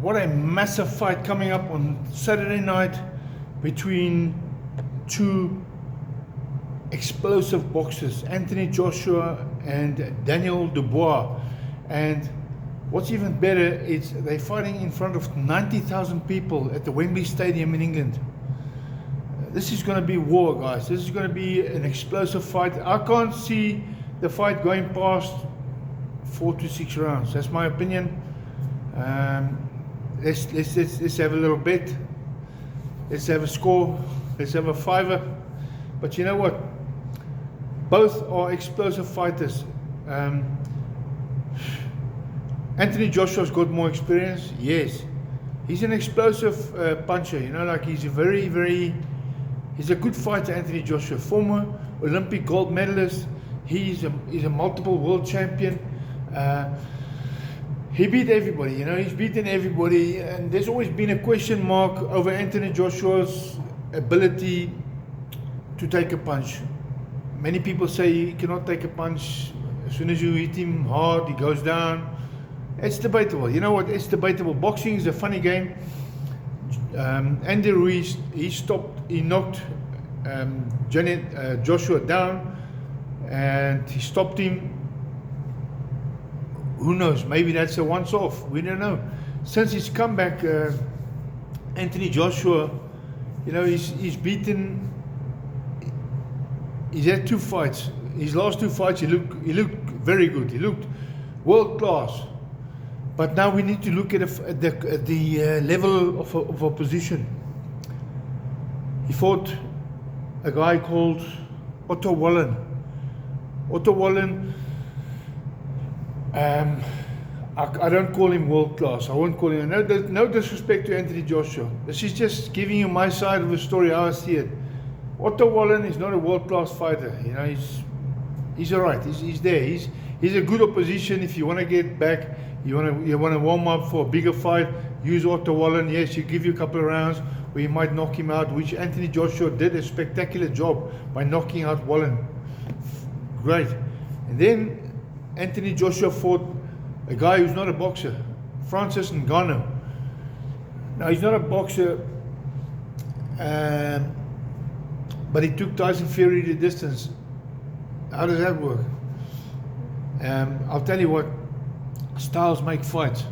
what a massive fight coming up on Saturday night between two explosive boxers, Anthony Joshua and Daniel Dubois. And what's even better is they're fighting in front of 90,000 people at the Wembley Stadium in England. This is going to be war, guys. This is going to be an explosive fight. I can't see the fight going past 4 to 6 rounds. That's my opinion. Let's have a little bet. Let's have a score. Let's have a fiver. But you know what? Both are explosive fighters. Anthony Joshua's got more experience. Yes, he's an explosive puncher. You know, like he's a good fighter. Anthony Joshua, former Olympic gold medalist. He's a multiple world champion. He beat everybody, you know, he's beaten everybody, and there's always been a question mark over Anthony Joshua's ability to take a punch. Many people say he cannot take a punch. As soon as you hit him hard, he goes down. It's debatable. You know what? It's debatable. Boxing is a funny game. Andy Ruiz, he knocked Joshua down, and he stopped him. Who knows? Maybe that's a once-off. We don't know. Since his comeback, Anthony Joshua, you know, he's beaten. He's had 2 fights. His last 2 fights, he looked very good. He looked world class. But now we need to look at the level of opposition. He fought a guy called Otto Wallen. Otto Wallen. I don't call him world class. I won't call him. No disrespect to Anthony Joshua. This is just giving you my side of the story, how I see it. Otto Wallen is not a world class fighter. You know, he's all right. He's there. He's a good opposition. If you want to get back, you want to warm up for a bigger fight, use Otto Wallen. Yes, you give you a couple of rounds where you might knock him out, which Anthony Joshua did a spectacular job by knocking out Wallen. Great. And then Anthony Joshua fought a guy who's not a boxer, Francis Ngannou. Now, he's not a boxer, but he took Tyson Fury the distance. How does that work? I'll tell you what, styles make fights.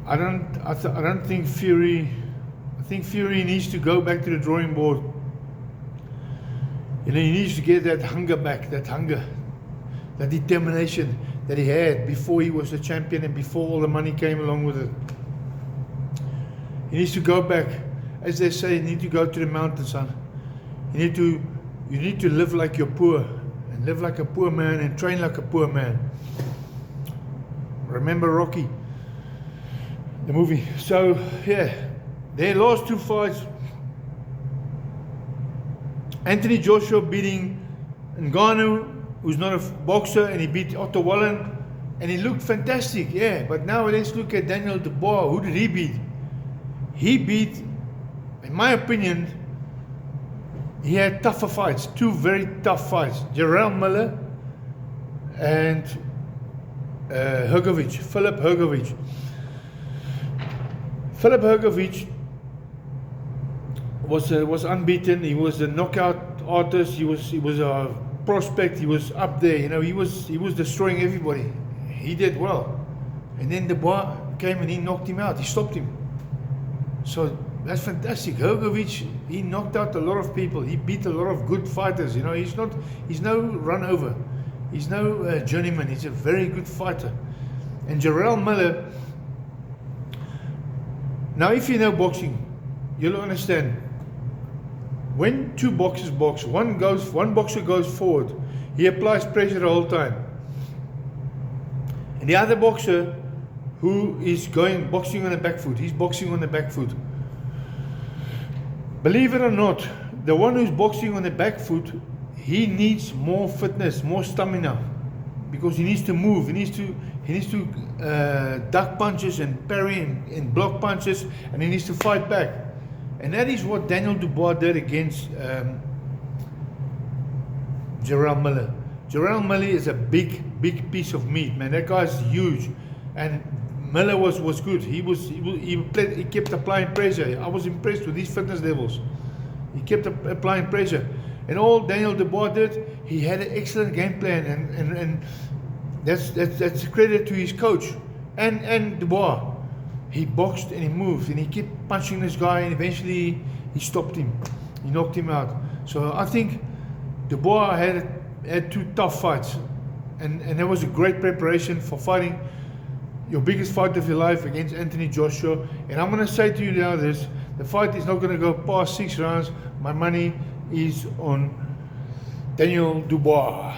I don't think Fury. I think Fury needs to go back to the drawing board. You know, he needs to get that hunger back, that determination that he had before he was a champion and before all the money came along with it. He needs to go back, as they say, you need to go to the mountain, son. You need to live like you're poor, and live like a poor man, and train like a poor man. Remember Rocky, the movie. So yeah, their last 2 fights, Anthony Joshua beating Ngannou, who's not a boxer, and he beat Otto Wallen, and he looked fantastic, yeah. But now let's look at Daniel Dubois. Who did he beat? He beat, in my opinion, he had tougher fights, 2 very tough fights. Jarrell Miller and Philip Hrgović. Philip Hrgović was unbeaten. He was a knockout artist. He was a prospect. He was up there. You know, he was destroying everybody. He did well. And then Dubois came and he knocked him out. He stopped him. So that's fantastic. Hrgović, he knocked out a lot of people. He beat a lot of good fighters. You know, he's no run over. He's no journeyman. He's a very good fighter. And Jarrell Miller. Now, if you know boxing, you'll understand. When 2 boxers box, one boxer goes forward, he applies pressure the whole time. And the other boxer who is boxing on the back foot, he's boxing on the back foot. Believe it or not, the one who's boxing on the back foot, he needs more fitness, more stamina, because he needs to move. He needs to duck punches and parry and block punches, and he needs to fight back. And that is what Daniel Dubois did against Jarrell Miller. Jarrell Miller is a big piece of meat, man. That guy's huge. And Miller was good. He kept applying pressure. I was impressed with his fitness levels. He kept applying pressure. And all Daniel Dubois did, he had an excellent game plan, and that's credit to his coach and Dubois. He boxed and he moved and he kept punching this guy, and eventually he stopped him. He knocked him out. So I think Dubois had 2 tough fights, and that was a great preparation for fighting your biggest fight of your life against Anthony Joshua. And I'm going to say to you now this: the fight is not going to go past 6 rounds. My money is on Daniel Dubois.